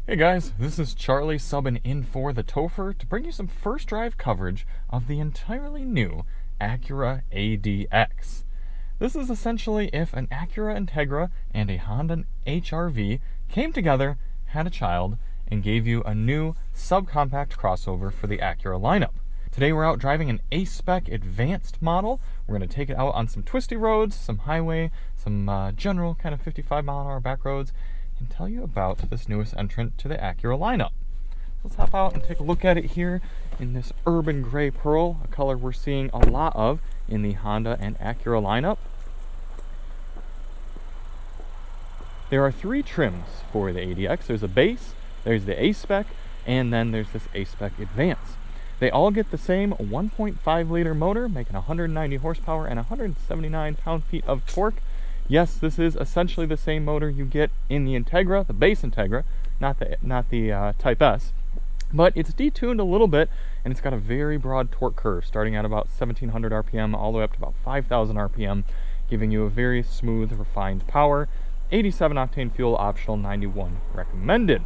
Hey guys, this is Charlie subbing in for TheTopher to bring you some first drive coverage of the entirely new Acura ADX. This is essentially if an Acura Integra and a Honda HR-V came together, had a child, and gave you a new subcompact crossover for the Acura lineup. Today we're out driving an A-Spec advanced model. We're going to take it out on some twisty roads, some highway, some general kind of 55 mile an hour back roads, and tell you about this newest entrant to the Acura lineup. Let's hop out and take a look at it here in this urban gray pearl, a color we're seeing a lot of in the Honda and Acura lineup. There are three trims for the ADX. There's a base, there's the A-Spec, and then there's this A-Spec Advance. They all get the same 1.5 liter motor, making 190 horsepower and 179 pound-feet of torque. Yes, this is essentially the same motor you get in the Integra, the base Integra, not the Type S. But it's detuned a little bit, and it's got a very broad torque curve, starting at about 1700 RPM all the way up to about 5000 RPM, giving you a very smooth, refined power. 87 octane fuel optional, 91 recommended.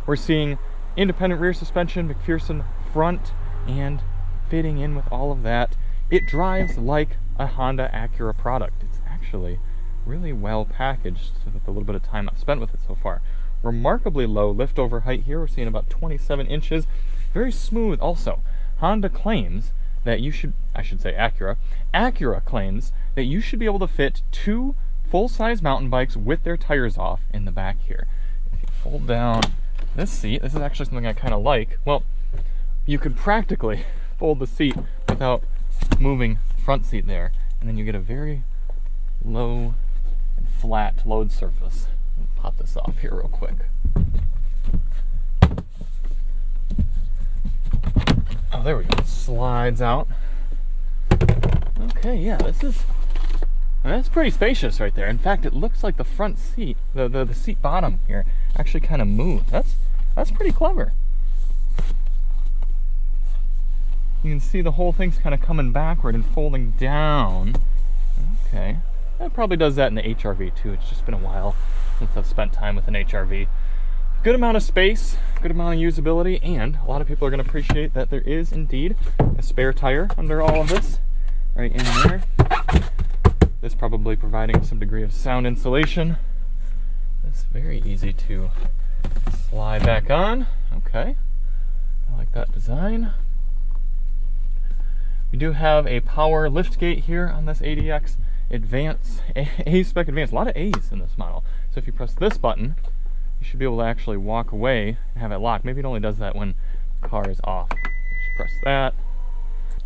We're seeing independent rear suspension, McPherson front, and fitting in with all of that, it drives like a Honda Acura product. It's actually really well packaged with the little bit of time I've spent with it so far. Remarkably low lift over height here. We're seeing about 27 inches. Very smooth also. Honda claims that you should, Acura claims that you should be able to fit two full-size mountain bikes with their tires off in the back here. If you fold down this seat, this is actually something I kind of like. Well, you could practically fold the seat without moving the front seat there, and then you get a very low and flat load surface. Pop this off here real quick. Oh, there we go. It slides out. Okay, yeah, that's pretty spacious right there. In fact, it looks like the front seat, the seat bottom here, actually kind of moves. That's pretty clever. You can see the whole thing's kind of coming backward and folding down. Okay. It probably does that in the HR-V too. It's just been a while since I've spent time with an HR-V. Good amount of space, good amount of usability, and a lot of people are going to appreciate that there is indeed a spare tire under all of this, right in there. This probably providing some degree of sound insulation. It's very easy to slide back on. Okay. I like that design. We do have a power lift gate here on this ADX Advance, A-Spec Advance. A lot of A's in this model. So if you press this button, you should be able to actually walk away and have it locked. Maybe it only does that when the car is off. Just press that.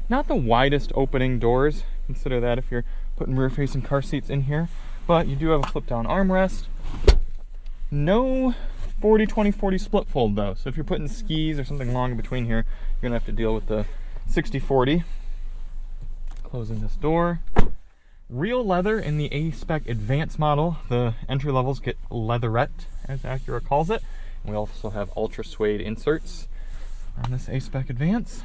Not the widest opening doors. Consider that if you're putting rear-facing car seats in here. But you do have a flip-down armrest. No 40-20-40 split fold though. So if you're putting skis or something long in between here, you're gonna have to deal with the 60-40. Closing this door. Real leather in the A-Spec Advance model. The entry levels get leatherette, as Acura calls it. And we also have ultra suede inserts on this A-Spec Advance.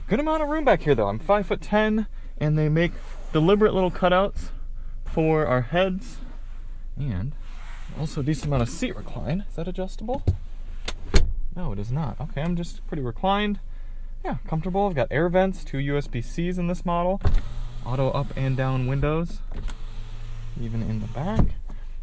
Good amount of room back here though. I'm 5'10", and they make deliberate little cutouts for our heads, and also a decent amount of seat recline. Is that adjustable? No, it is not. Okay, I'm just pretty reclined. Yeah, comfortable. I've got air vents, two USB-Cs in this model, auto up and down windows, even in the back.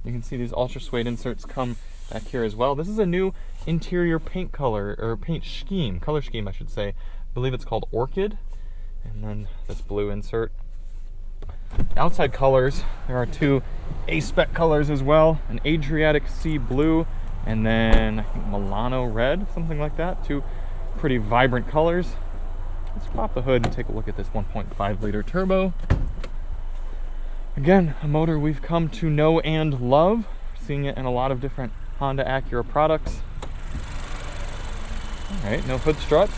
You can see these ultra suede inserts come back here as well. This is a new interior paint color, or paint scheme, color scheme I should say. I believe it's called Orchid. And then this blue insert. Outside colors, there are two A-Spec colors as well, an Adriatic Sea blue, and then I think Milano red, something like that. Two pretty vibrant colors. Let's pop the hood and take a look at this 1.5 liter turbo. Again, a motor we've come to know and love. Seeing it in a lot of different Honda Acura products. Alright, no hood struts.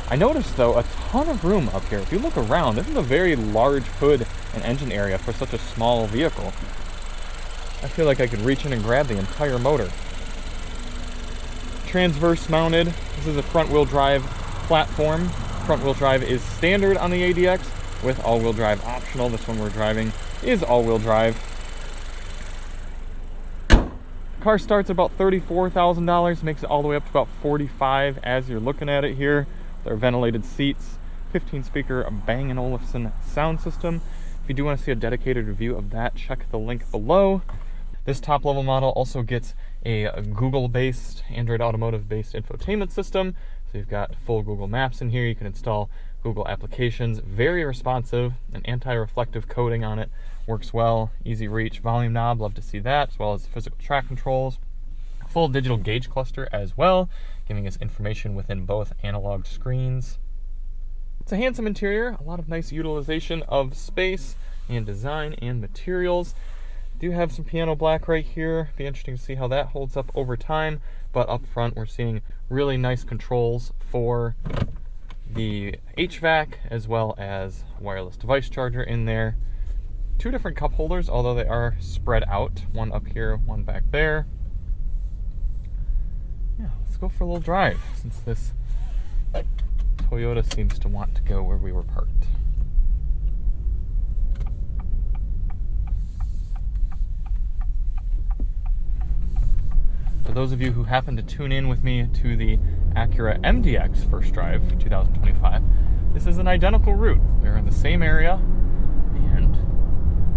I noticed though a ton of room up here. If you look around, this is a very large hood and engine area for such a small vehicle. I feel like I could reach in and grab the entire motor. Transverse mounted. This is a front wheel drive platform. Front wheel drive is standard on the ADX with all wheel drive optional. This one we're driving is all wheel drive. car starts at about $34,000, makes it all the way up to about $45,000 as you're looking at it here. They're ventilated seats, 15-speaker Bang & Olufsen sound system. If you do want to see a dedicated review of that, check the link below. This top-level model also gets a Google-based, Android Automotive-based infotainment system. So you've got full Google Maps in here. You can install Google applications. Very responsive, an anti-reflective coating on it. Works well, easy reach, volume knob, love to see that, as well as physical track controls. Full digital gauge cluster as well, giving us information within both analog screens. It's a handsome interior, a lot of nice utilization of space and design and materials. Do have some piano black right here. Be interesting to see how that holds up over time. But up front, we're seeing really nice controls for the HVAC, as well as wireless device charger in there. 2 different cup holders, although they are spread out. One up here, one back there. Yeah, let's go for a little drive, since this Toyota seems to want to go where we were parked. For those of you who happen to tune in with me to the Acura MDX first drive 2025, this is an identical route. We're in the same area, and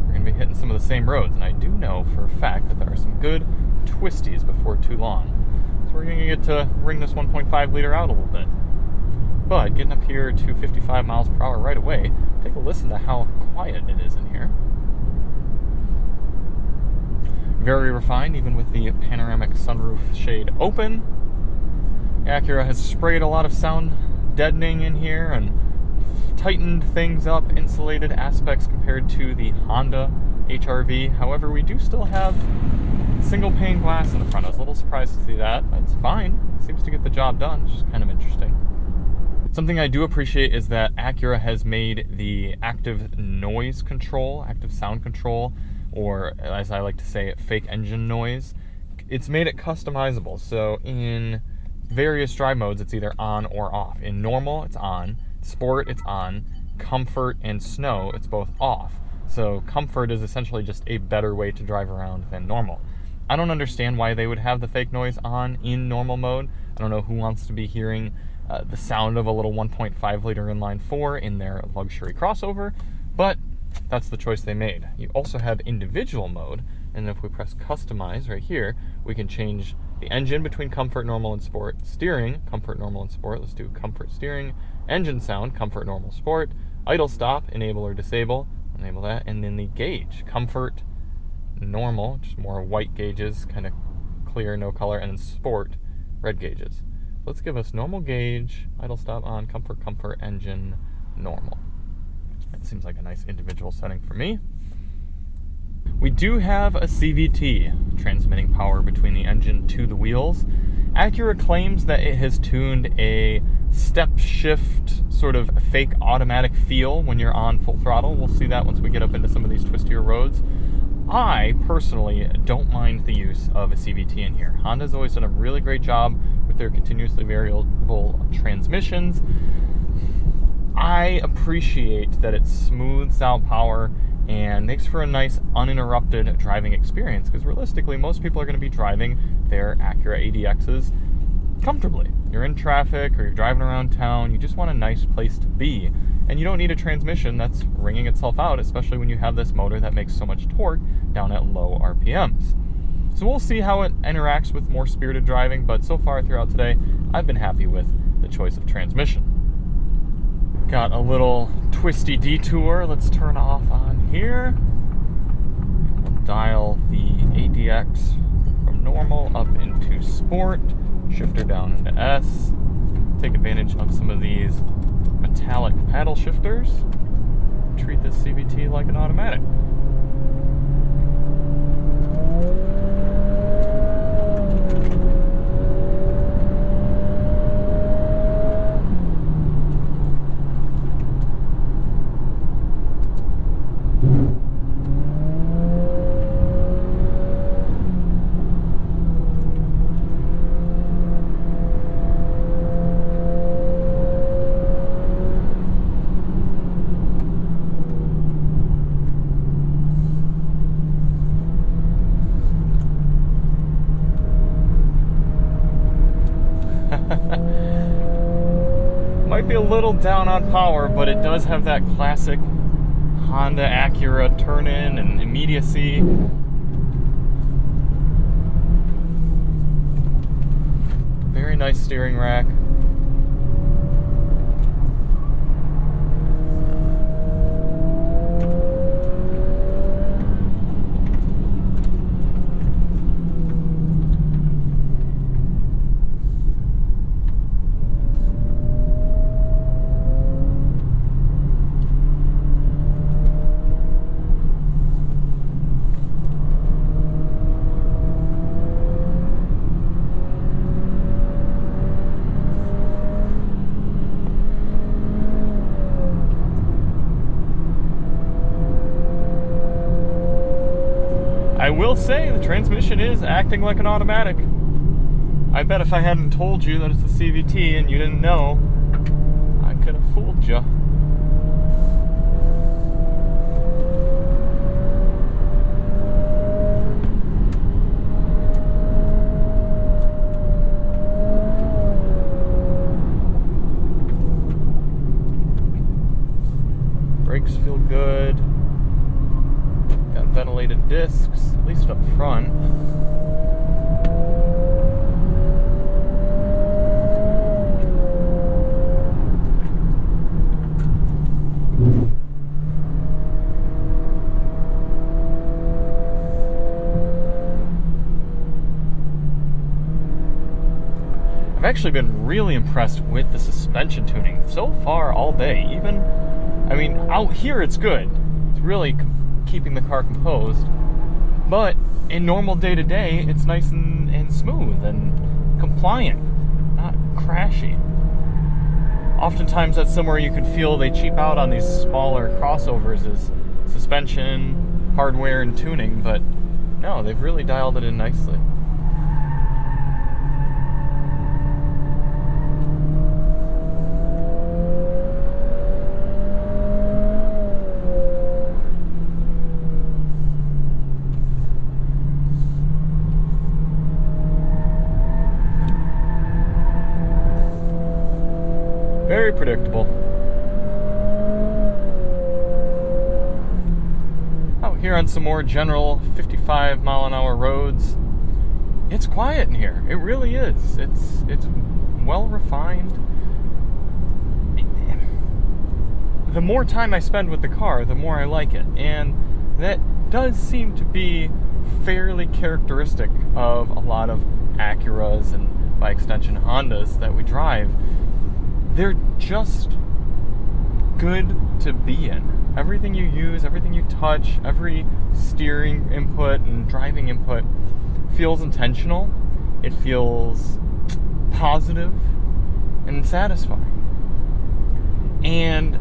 we're going to be hitting some of the same roads. And I do know for a fact that there are some good twisties before too long. So we're going to get to wring this 1.5 liter out a little bit. But getting up here to 55 miles per hour right away, take a listen to how quiet it is in here. Very refined, even with the panoramic sunroof shade open. Acura has sprayed a lot of sound deadening in here and tightened things up, insulated aspects compared to the Honda HR-V. However, we do still have single pane glass in the front. I was a little surprised to see that. That's fine. It seems to get the job done, which is kind of interesting. Something I do appreciate is that Acura has made the active noise control, active sound control, or as I like to say, fake engine noise. It's made it customizable. So in various drive modes, it's either on or off. In normal, it's on. Sport, it's on. Comfort and snow, it's both off. So comfort is essentially just a better way to drive around than normal. I don't understand why they would have the fake noise on in normal mode. I don't know who wants to be hearing the sound of a little 1.5 liter inline 4 in their luxury crossover, but that's the choice they made. You also have individual mode, and if we press customize right here, we can change the engine between comfort, normal, and sport. Steering, comfort, normal, and sport. Let's do comfort steering. Engine sound, comfort, normal, sport. Idle stop, enable or disable. Enable that. And then the gauge, comfort, normal, just more white gauges, kind of clear, no color, and then sport, red gauges. Let's give us normal gauge, idle stop on, comfort, engine, normal. That seems like a nice individual setting for me. We do have a CVT transmitting power between the engine to the wheels. Acura claims that it has tuned a step shift, sort of fake automatic feel when you're on full throttle. We'll see that once we get up into some of these twistier roads. I personally don't mind the use of a CVT in here. Honda's always done a really great job with their continuously variable transmissions. I appreciate that it smooths out power and makes for a nice uninterrupted driving experience, because realistically most people are going to be driving their Acura ADXs comfortably. You're in traffic or you're driving around town, you just want a nice place to be, and you don't need a transmission that's wringing itself out, especially when you have this motor that makes so much torque down at low RPMs. So we'll see how it interacts with more spirited driving, but so far throughout today I've been happy with the choice of transmission. Got a little twisty detour. Let's turn off on here. We'll dial the ADX from normal up into sport, shifter down into S. Take advantage of some of these metallic paddle shifters. Treat this CVT like an automatic. little down on power, but it does have that classic Honda Acura turn-in and immediacy. Very nice steering rack. I will say the transmission is acting like an automatic. I bet if I hadn't told you that it's a CVT and you didn't know, I could have fooled you. Brakes feel good. Got ventilated discs, at least up front. I've actually been really impressed with the suspension tuning so far all day. Even, I mean, out here it's good. It's really keeping the car composed. But in normal day-to-day, it's nice and smooth and compliant, not crashy. Oftentimes that's somewhere you can feel they cheap out on these smaller crossovers is suspension, hardware, and tuning, but no, they've really dialed it in nicely. Very predictable. Out here on some more general 55 mile an hour roads, it's quiet in here. It really is. It's well refined. The more time I spend with the car, the more I like it. And that does seem to be fairly characteristic of a lot of Acuras and by extension Hondas that we drive. They're just good to be in. Everything you use, everything you touch, every steering input and driving input feels intentional. It feels positive and satisfying. And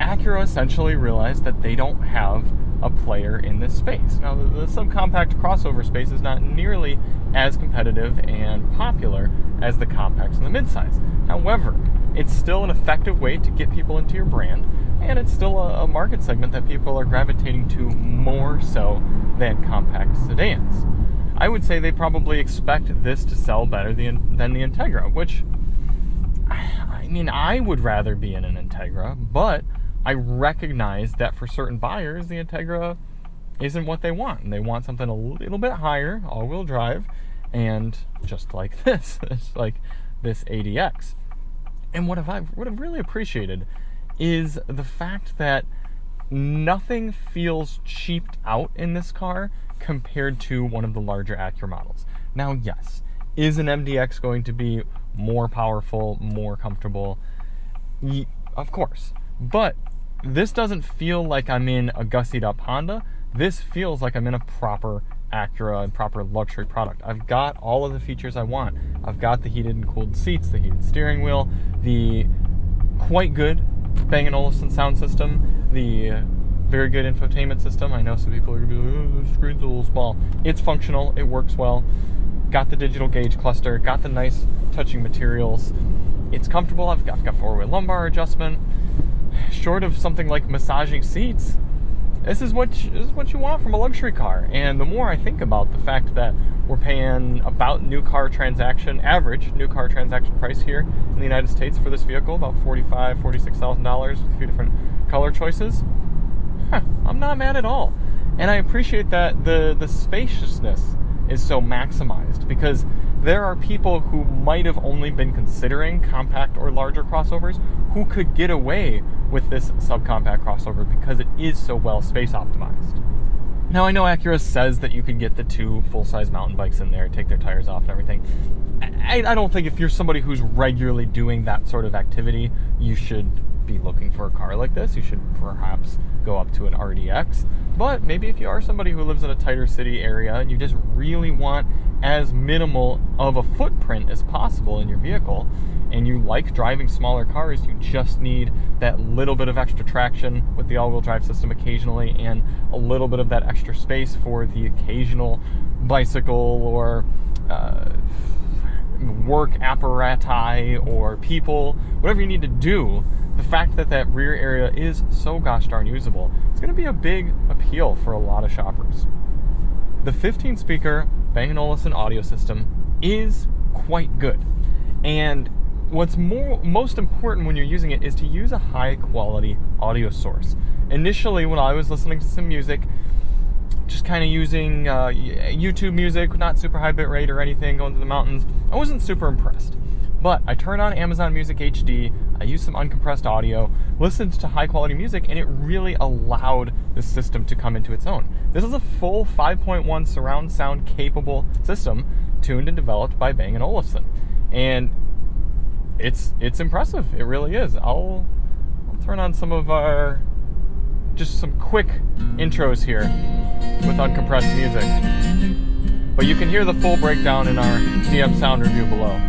Acura essentially realized that they don't have a player in this space. Now, the subcompact crossover space is not nearly as competitive and popular as the compacts and the midsize. However, it's still an effective way to get people into your brand, and it's still a market segment that people are gravitating to more so than compact sedans. I would say they probably expect this to sell better than the Integra, which, I mean, I would rather be in an Integra, but I recognize that for certain buyers, the Integra isn't what they want. And they want something a little bit higher, all-wheel drive, and just like this, it's like this ADX. And what I've really appreciated is the fact that nothing feels cheaped out in this car compared to one of the larger Acura models. Now, yes, is an MDX going to be more powerful, more comfortable? Of course. But this doesn't feel like I'm in a gussied up Honda. This feels like I'm in a proper Acura and proper luxury product. I've got all of the features I want. I've got the heated and cooled seats, the heated steering wheel, the quite good Bang & Olufsen sound system, the very good infotainment system. I know some people are going to be like, oh, the screen's a little small. It's functional. It works well. Got the digital gauge cluster. Got the nice touching materials. It's comfortable. I've got four-way lumbar adjustment. Short of something like massaging seats, this is what you want from a luxury car. And the more I think about the fact that We're paying about average new car transaction price here in the United States for this vehicle, about $45,000, $46,000 with a few different color choices. I'm not mad at all. And I appreciate that the spaciousness is so maximized, because there are people who might have only been considering compact or larger crossovers who could get away with this subcompact crossover because it is so well space optimized. Now, I know Acura says that you can get the 2 full-size mountain bikes in there, take their tires off and everything. I don't think if you're somebody who's regularly doing that sort of activity, you should be looking for a car like this. You should perhaps go up to an RDX. But maybe if you are somebody who lives in a tighter city area and you just really want as minimal of a footprint as possible in your vehicle, and you like driving smaller cars, you just need that little bit of extra traction with the all-wheel drive system occasionally, and a little bit of that extra space for the occasional bicycle or work apparati or people, whatever you need to do. The fact that that rear area is so gosh darn usable, it's going to be a big appeal for a lot of shoppers. The 15-speaker Bang & Olufsen audio system is quite good, and what's most important when you're using it is to use a high-quality audio source. Initially, when I was listening to some music, just kind of using YouTube music, not super high bit rate or anything, going to the mountains, I wasn't super impressed. But I turned on Amazon Music HD, I used some uncompressed audio, listened to high quality music, and it really allowed the system to come into its own. This is a full 5.1 surround sound capable system, tuned and developed by Bang & Olufsen. And it's impressive, it really is. I'll turn on some of just some quick intros here with uncompressed music. But you can hear the full breakdown in our DM sound review below.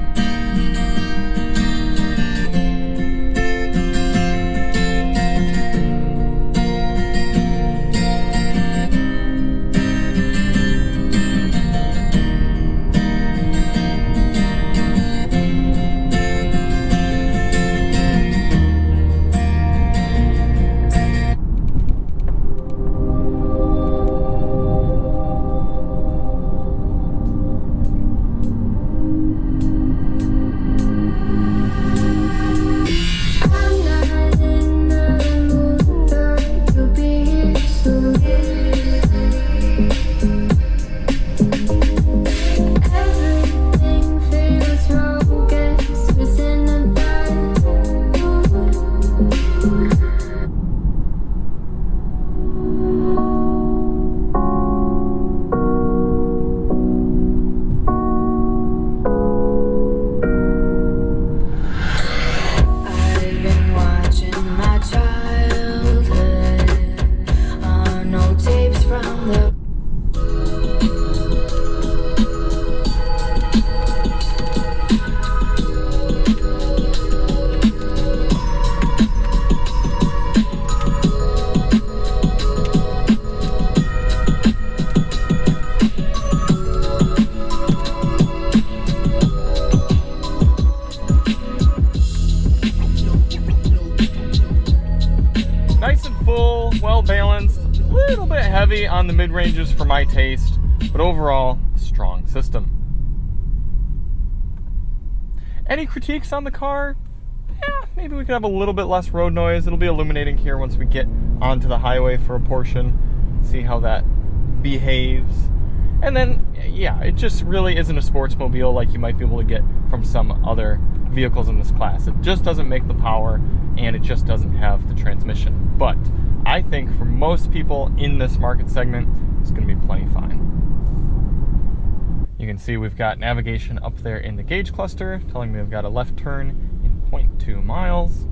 Well-balanced, a little bit heavy on the mid-ranges for my taste, but overall, a strong system. Any critiques on the car? Yeah, maybe we could have a little bit less road noise. It'll be illuminating here once we get onto the highway for a portion, see how that behaves. And then, yeah, it just really isn't a sportsmobile like you might be able to get from some other vehicles in this class. It just doesn't make the power, and it just doesn't have the transmission. But I think for most people in this market segment, it's going to be plenty fine. You can see we've got navigation up there in the gauge cluster, telling me I've got a left turn in 0.2 miles.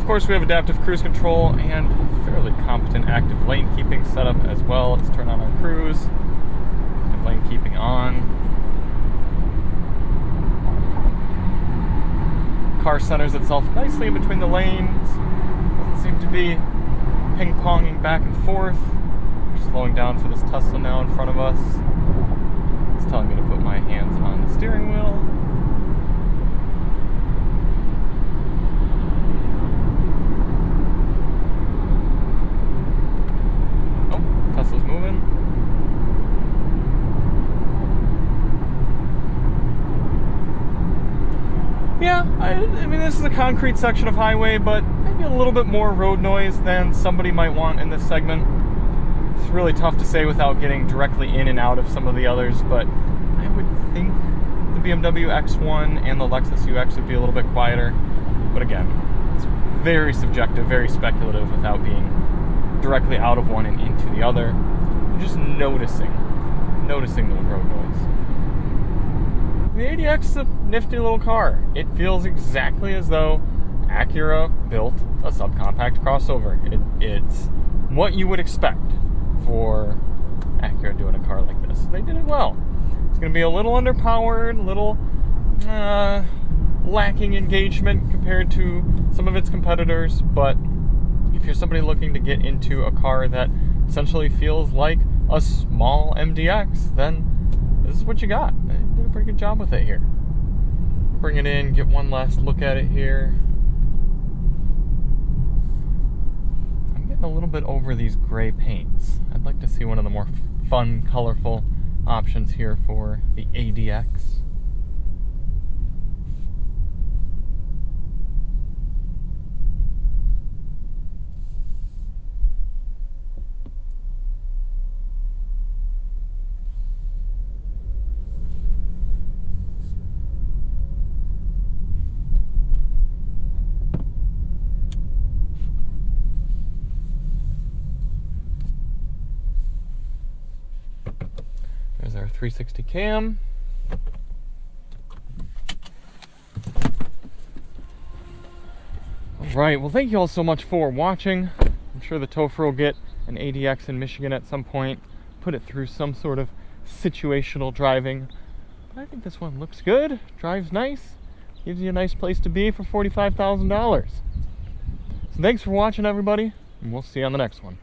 of course, we have adaptive cruise control and fairly competent active lane keeping setup as well. Let's turn on our cruise. Active lane keeping on. Car centers itself nicely in between the lanes. Doesn't seem to be ping-ponging back and forth. We're slowing down for this Tesla now in front of us. It's telling me to put my hands on the steering wheel. Oh, Tesla's moving. Yeah, I mean, this is a concrete section of highway, but maybe a little bit more road noise than somebody might want in this segment. It's really tough to say without getting directly in and out of some of the others, but I would think the BMW X1 and the Lexus UX would be a little bit quieter. But again, it's very subjective, very speculative without being directly out of one and into the other. You're just noticing the road noise. The ADX is a nifty little car. It feels exactly as though Acura built a subcompact crossover. It's what you would expect for Acura doing a car like this. They did it well. It's going to be a little underpowered, a little lacking engagement compared to some of its competitors, but if you're somebody looking to get into a car that essentially feels like a small MDX, then this is what you got. They did a pretty good job with it here. Bring it in, get one last look at it here. I'm getting a little bit over these gray paints. I'd like to see one of the more fun, colorful options here for the ADX. There's our 360 cam. Alright, well, thank you all so much for watching. I'm sure the TheTopher will get an ADX in Michigan at some point, put it through some sort of situational driving. But I think this one looks good, drives nice, gives you a nice place to be for $45,000. So thanks for watching, everybody, and we'll see you on the next one.